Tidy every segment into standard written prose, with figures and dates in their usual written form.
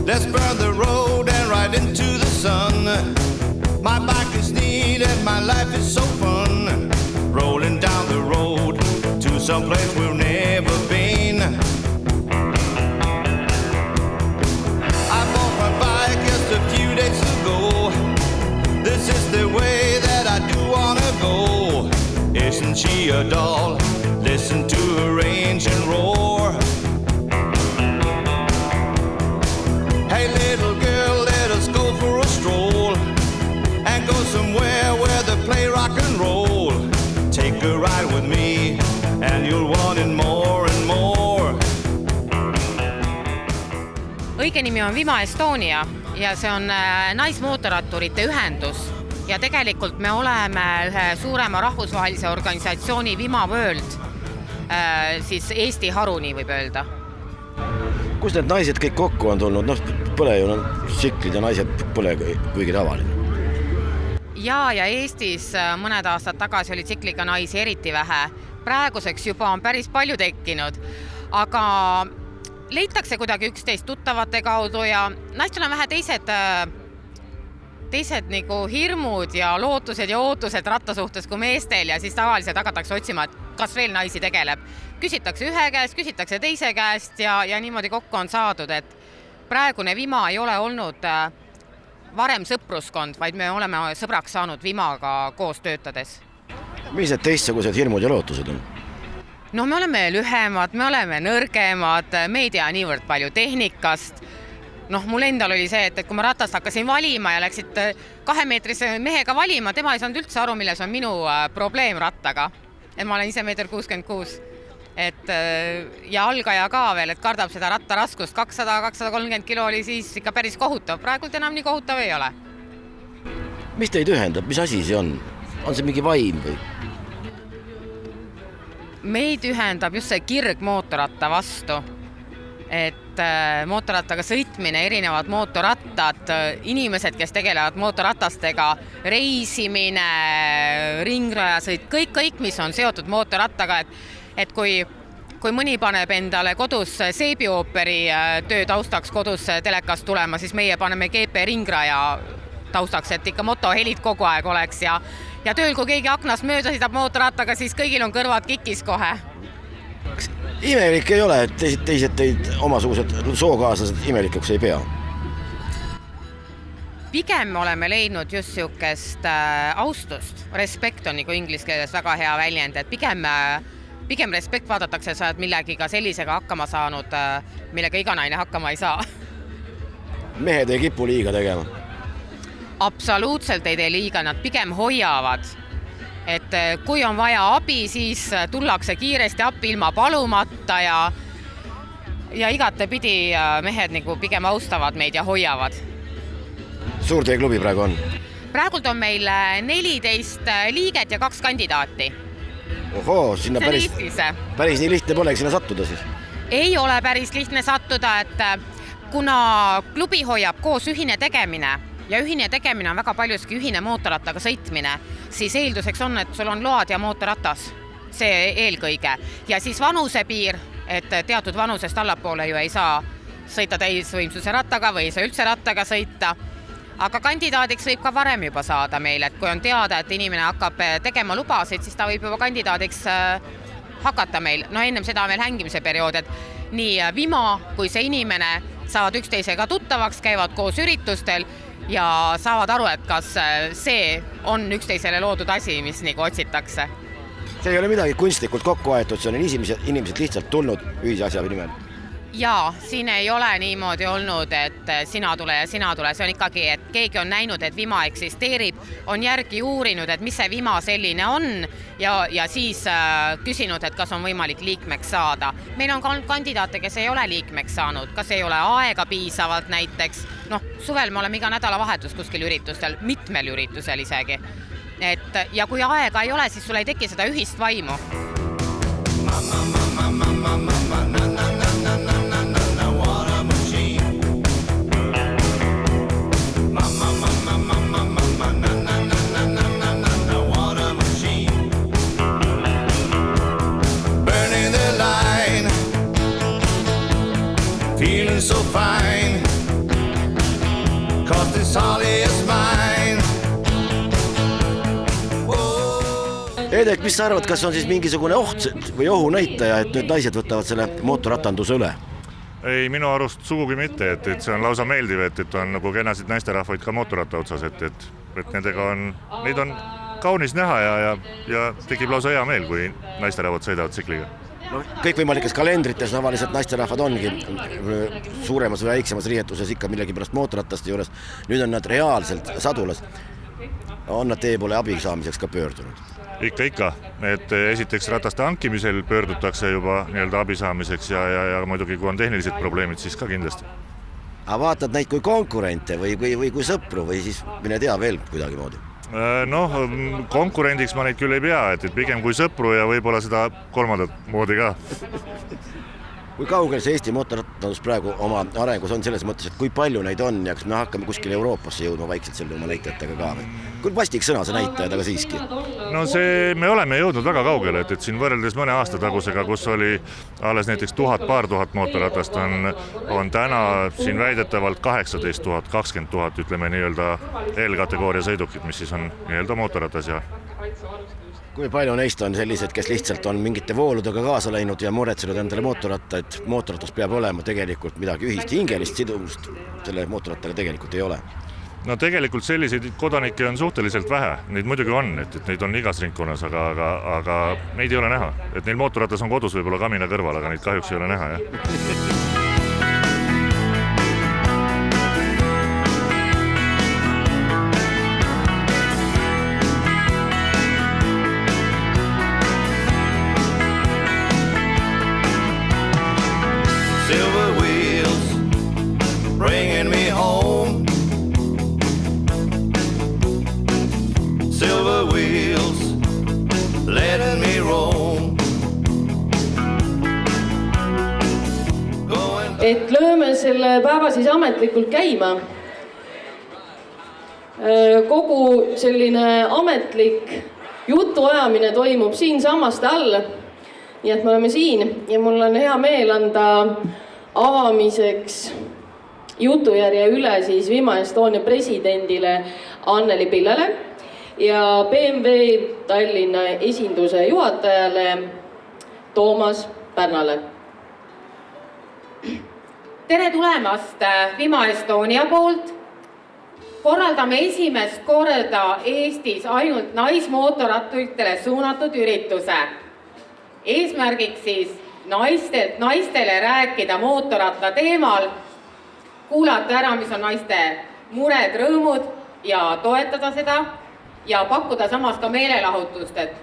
Let's burn the road and ride into the sun. My bike is neat and my life is so fun. Rolling down the road to some place we've never been. I bought my bike just a few days ago. This is the way that I do wanna go. Isn't she a doll? Listen to her engine roar. Hey little girl, let us go for a stroll and go somewhere where they play rock and roll. Take a ride with me and you'll want it more and more. Õige nimi on Vima Estonia ja see on naismootorratturite ühendus. Ja tegelikult me oleme ühe suurema rahvusvahelise organisatsiooni Vima World, siis Eesti haruni võib öelda. Kus need naised kõik kokku on tulnud? Põle ju on tsiklid ja naised põle kuigi tavaline. Ja Eestis mõned aastad tagasi oli tsikliga naisi eriti vähe. Praeguseks juba on päris palju tekkinud, aga leitakse kuidagi üksteist tuttavate kaudu ja naistel on vähe teised nagu hirmud ja lootused ja ootused ratta suhtes kui meestel ja siis tavaliselt hakatakse otsima, et kas veel naisi tegeleb. Küsitakse ühe käest, küsitakse teise käest ja niimoodi kokku on saadud, et praegune Vima ei ole olnud varem sõpruskond, vaid me oleme sõbraks saanud Vimaga koos töötades. Mis need teistsugused hirmud ja lootused on? No me oleme lühemad, me oleme nõrgemad, me ei tea niivõrd palju tehnikast. Mul endal oli see, et kui ma ratast hakkasin valima ja läksid 2-meetrise mehega valima, tema ei saanud üldse aru, milles on minu probleem rattaga. Et ma olen ise 1,66 m. Ja algaja ka veel, et kardab seda ratta raskust. 200-230 kilo oli siis ikka päris kohutav. Praegult enam nii kohutav ei ole. Mis teid ühendab? Mis asi see on? On see mingi vaim või? Meid ühendab just see kirg mootorratta vastu. Et mootorrattaga sõitmine, erinevad mootorrattad, inimesed, kes tegelevad mootorratastega, reisimine, ringrajasõit, kõik, mis on seotud mootorrattaga, et kui mõni paneb endale kodus seebiooperi töö taustaks kodus telekas tulema, siis meie paneme GP ringraja taustaks, et ikka motohelid kogu aeg oleks ja tööl, kui keegi aknast mööda sõidab mootorrattaga, siis kõigil on kõrvad kikis kohe. Imelik ei ole, et teised teid omasugused sookaaslased imelikuks ei pea? Pigem me oleme leidnud just siukest austust. Respekt on nagu inglise keeles väga hea väljend, et pigem respekt vaadatakse, sa oled millegiga sellisega hakkama saanud, millega iga naine hakkama ei saa. Mehed ei kipu liiga tegema? Absoluutselt ei tee liiga, nad pigem hoiavad. Et kui on vaja abi, siis tullakse kiiresti appi ilma palumata ja igatepidi mehed nagu pigem austavad meid ja hoiavad. Suur teie klubi praegu on? Praegult on meil 14 liiget ja 2 kandidaati. Ohoo, sinna päris nii lihtne polegi sinna sattuda siis? Ei ole päris lihtne sattuda, et kuna klubi hoiab koos ühine tegemine, ja ühine tegemine on väga paljuski ühine mootorrattaga sõitmine, siis eelduseks on, et sul on load ja mootorratas. See eelkõige. Ja siis vanusepiir, et teatud vanusest allapoole ju ei saa sõita täisvõimsuse rattaga või ei saa üldse rattaga sõita. Aga kandidaadiks võib ka varem juba saada meil, et kui on teada, et inimene hakkab tegema lubasid, siis ta võib juba kandidaadiks hakata meil. Ennem seda on veel hängimise periood, et nii Vima kui see inimene saavad üksteisega tuttavaks, käivad koos üritustel ja saavad aru, et kas see on üksteisele loodud asi, mis nagu otsitakse. See ei ole midagi kunstlikult kokku aetud, see on inimesed lihtsalt tulnud ühise asja nimel. Jaa, siin ei ole niimoodi olnud, et sina tule ja sina tule. See on ikkagi, et keegi on näinud, et Vima eksisteerib, on järgi uurinud, et mis see Vima selline on ja siis küsinud, et kas on võimalik liikmeks saada. Meil on kandidaate, kes ei ole liikmeks saanud, kas ei ole aega piisavalt näiteks. Suvel me oleme iga nädalavahetus kuskil üritustel, mitmel üritusel isegi. Ja kui aega ei ole, siis sul ei teki seda ühist vaimu. So fine, 'cause this Holly is mine. Edek, mis sa arvad, kas on siis mingisugune oht või ohunäitaja, et nüüd naised võtavad selle mootorratanduse üle? Ei, minu arust sugugi mitte, et see on lausa meeldiv, et on nagu kenasid naisterahvaid ka mootorratta otsas, et nendega on, neid on kaunis näha ja tekib lausa hea meel, kui naisterahvad sõidavad tsikliga. No, kõikvõimalikes kalendrites tavaliselt naisterahvad ongi suuremas või väiksemas riietuses ikka millegi pärast mootorrattaste juures. Nüüd on nad reaalselt sadulas. On nad teie poole abi saamiseks ka pöördunud? Ikka. Et esiteks rataste hankimisel pöördutakse juba nii-öelda abi saamiseks ja muidugi kui on tehnilised probleemid, siis ka kindlasti. Aga vaatad neid kui konkurente või kui sõpru või siis mine tea veel kuidagi moodi? Noh, konkurendiks ma neid küll ei pea, et pigem kui sõpru ja võib-olla seda kolmandat moodi ka. Kui kaugel see Eesti mootorrattandus praegu oma arengus on selles mõttes, et kui palju neid on ja kas me hakkame kuskil Euroopasse jõudma vaikselt selle oma näitajatega ka või? Kui vastik sõna see näitajad, aga siiski? No me oleme jõudnud väga kaugele, et siin võrreldes mõne aasta tagusega, kus oli alles näiteks 1000 mootorratast, on täna siin väidetavalt 18 000, 20 000, ütleme nii-öelda L-kategooria sõidukid, mis siis on nii-öelda mootorratas ja kui palju neist on sellised, kes lihtsalt on mingite vooludega kaasa läinud ja muretsenud endale mootorratta, et mootorratas peab olema tegelikult midagi ühist hingelist sidumust, selle mootorrattaga tegelikult ei ole? No tegelikult selliseid kodanikke on suhteliselt vähe, neid muidugi on, et neid on igas ringkonnas, aga neid ei ole näha. Et neil mootorratas on kodus võib-olla kamina kõrval, aga neid kahjuks ei ole näha, jah. Silver wheels bringing me home. Silver wheels letting me roam. Et lööme selle päeva siis ametlikult käima. Kogu selline ametlik jutuajamine toimub siin sammaste all. Nii et me oleme siin ja mul on hea meel anda avamiseks jutujärje üle siis Vima Estonia presidendile Anneli Pillele ja BMW Tallinna esinduse juhatajale Toomas Pärnale. Tere tulemast Vima Estonia poolt. Korraldame esimest korda Eestis ainult naismootorratturitele suunatud ürituse. Eesmärgiks siis naistele rääkida mootorratta teemal, kuulata ära, mis on naiste mured, rõõmud ja toetada seda ja pakkuda samas ka meelelahutust, et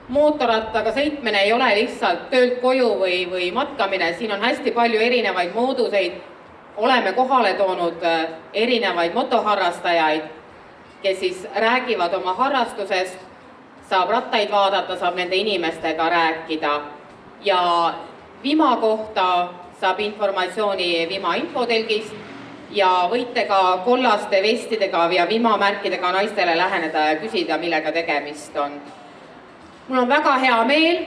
mootorrattaga sõitmine ei ole lihtsalt töölt koju või matkamine, siin on hästi palju erinevaid mooduseid. Oleme kohale toonud erinevaid motoharrastajaid, kes siis räägivad oma harrastusest, saab rattaid vaadata, saab nende inimestega rääkida ja Vima kohta saab informatsiooni Vima infotelgist ja võite ka kollaste vestidega ja Vima märkidega naistele läheneda ja küsida, millega tegemist on. Mul on väga hea meel,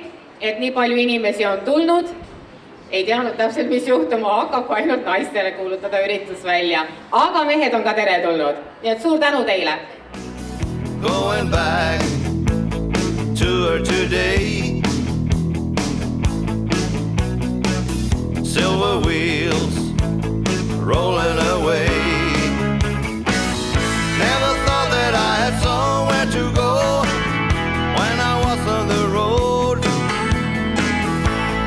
et nii palju inimesi on tulnud. Ei teadnud täpselt, mis juhtuma hakkab, kui ainult naistele kuulutada üritus välja. Aga mehed on ka tere tulnud. Nii et suur tänu teile! Going back to her today. Silver wheels rolling away. Never thought that I had somewhere to go when I was on the road.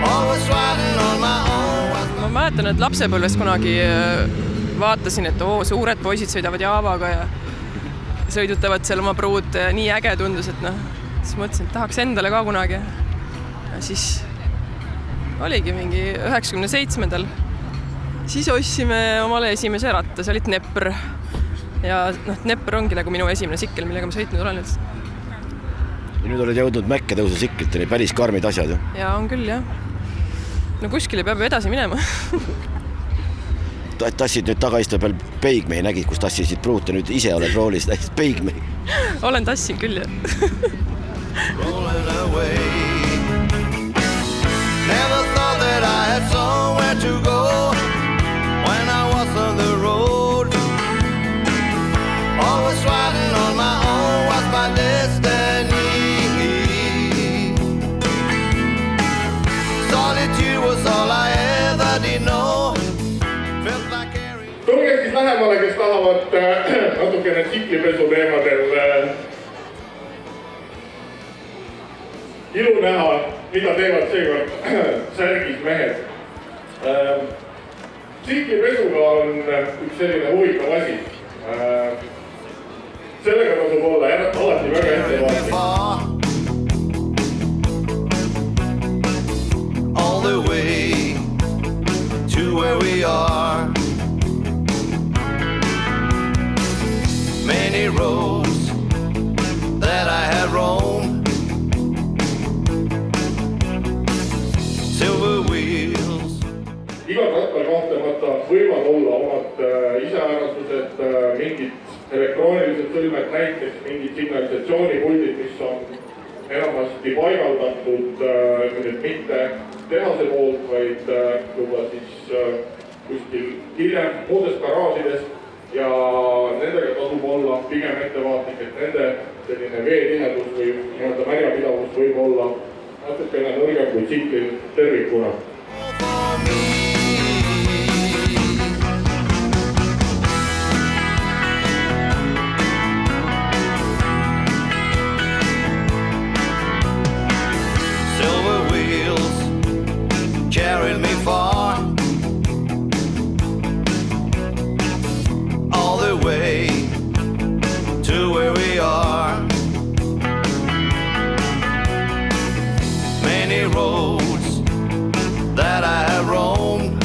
Always riding on my own. Ma mäletan, et lapsepõlves kunagi vaatasin, et suured poisid sõidavad Jaavaga ja sõidutavad seal oma pruud. Nii äge tundus, et siis mõtlesin, et tahaks endale ka kunagi. Ja siis oligi mingi 97. Siis ostsime omale esimese ratta, see oli Dnepr. Ja Dnepr ongi nagu minu esimene sikkel, millega ma sõitnud olen. Ja nüüd oled jõudnud mäkketõusu sikliteni, päris karmid asjad. Ja on küll, jah. No kuskile peab edasi minema. Tassid nüüd tagaistu peal peigmehi, nägid, kus tassisid pruute, nüüd ise oled roolis tähis peigmehi. Olen tassin küll, jah. Rolling away. Never thought that I had somewhere to go when I was on the road. Tulge siis lähemale, kes tahavad natukene tsiklipesu teemadel ilu näha, mida teevad seekord särgis mehed. Tsiklipesuga on üks selline huvitav asi. Sellega tasub olla alati väga ettevaatlik. All the way to where we are. Many roads that I have roamed, silver wheels. Igal rattal kahtlemata võivad olla omad iseäärastused, mingid elektroonilised sõlmed, näiteks mingid signalisatsioonipuldid, mis on enamasti paigaldatud mitte tehase poolt, vaid juba siis kuskil hiljem muudes garaažides ja nendega tasub olla pigem ettevaatlik, et nende selline veetihedus või nii-öelda märjapidavus võib olla natukene nõrgem kui tsiklil tervikuna. Carried me far, all the way to where we are. Many roads that I have roamed,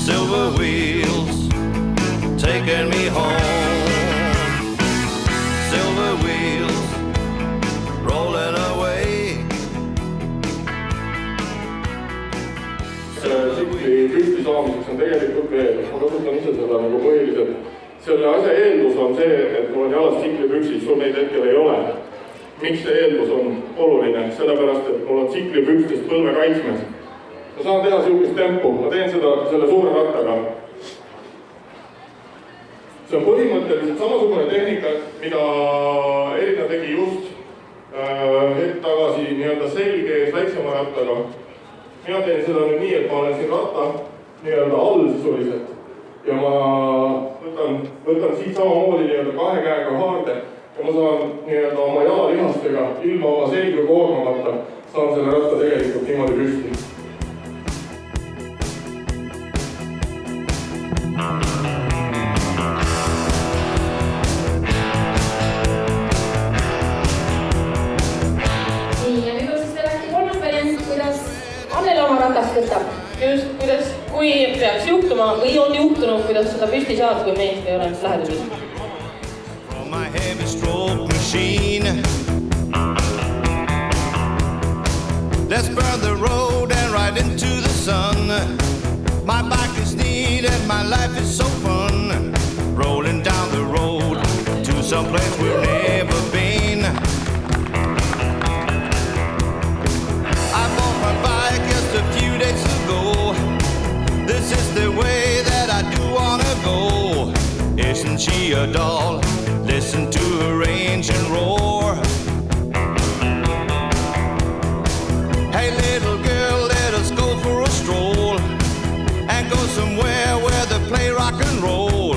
silver wheels taking me home, silver wheels rolling away. Tsikli püsti saamiseks on tegelikult veel, ma kasutan ise seda nagu põhiliselt. Selle asja eeldus on see, et mul on jalas tsikli püksis, sul neid hetkel ei ole. Miks see eeldus on oluline? Sellepärast, et mul on tsikli pükstest põlve kaitsmes. Ma saan teha siukest tempu, ma teen seda selle suure rattaga. See on põhimõtteliselt samasugune tehnika, mida Erina tegi just hetk tagasi nii-öelda selge ees väiksema rattaga. Mina teen seda nüüd nii, et ma olen siin ratta nii-öelda all sisuliselt ja ma võtan siit samamoodi nii-öelda kahe käega haarde ja ma saan nii-öelda oma jalalihastega ilma oma selga koormamata saan selle ratta tegelikult niimoodi püsti. Just, kuidas, kui peaks juhtuma või on juhtunud, kuidas seda püsti saad, kui meest ei ole läheduses. From my heavy stroke machine, let's burn the road and ride into the sun. My bike is neat and my life is so fun, rolling down the road to someplace we've never been. I bought my bike just a few days ago. This is the way that I do wanna go. Isn't she a doll? Listen to her range and roar. Hey little girl, let us go for a stroll and go somewhere where they play rock and roll.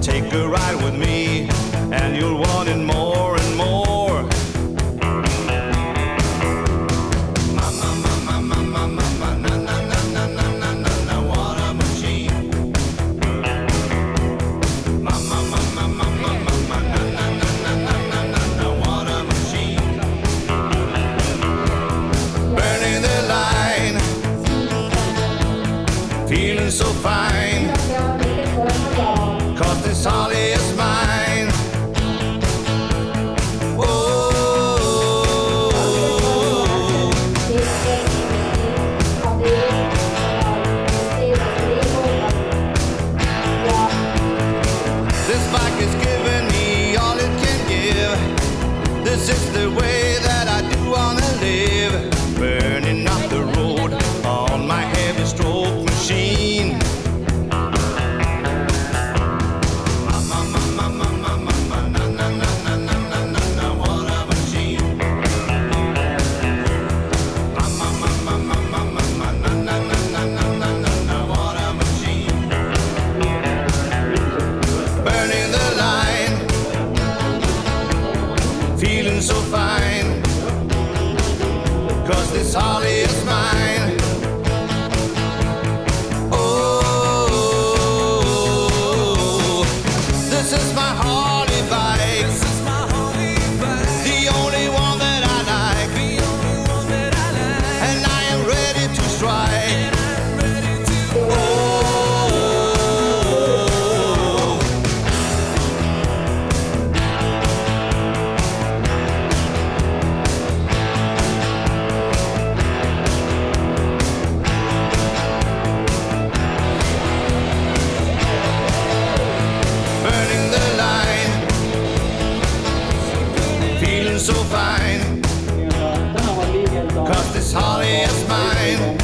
Take a ride with me and you'll want it more and more. So fine, 'cause this Holly is mine. Oh, this bike is giving me all it can give. This is the way that I do wanna live, burning up the road on my heavy stroke machine. turning the line, feeling so fine, 'cause this Harley is mine.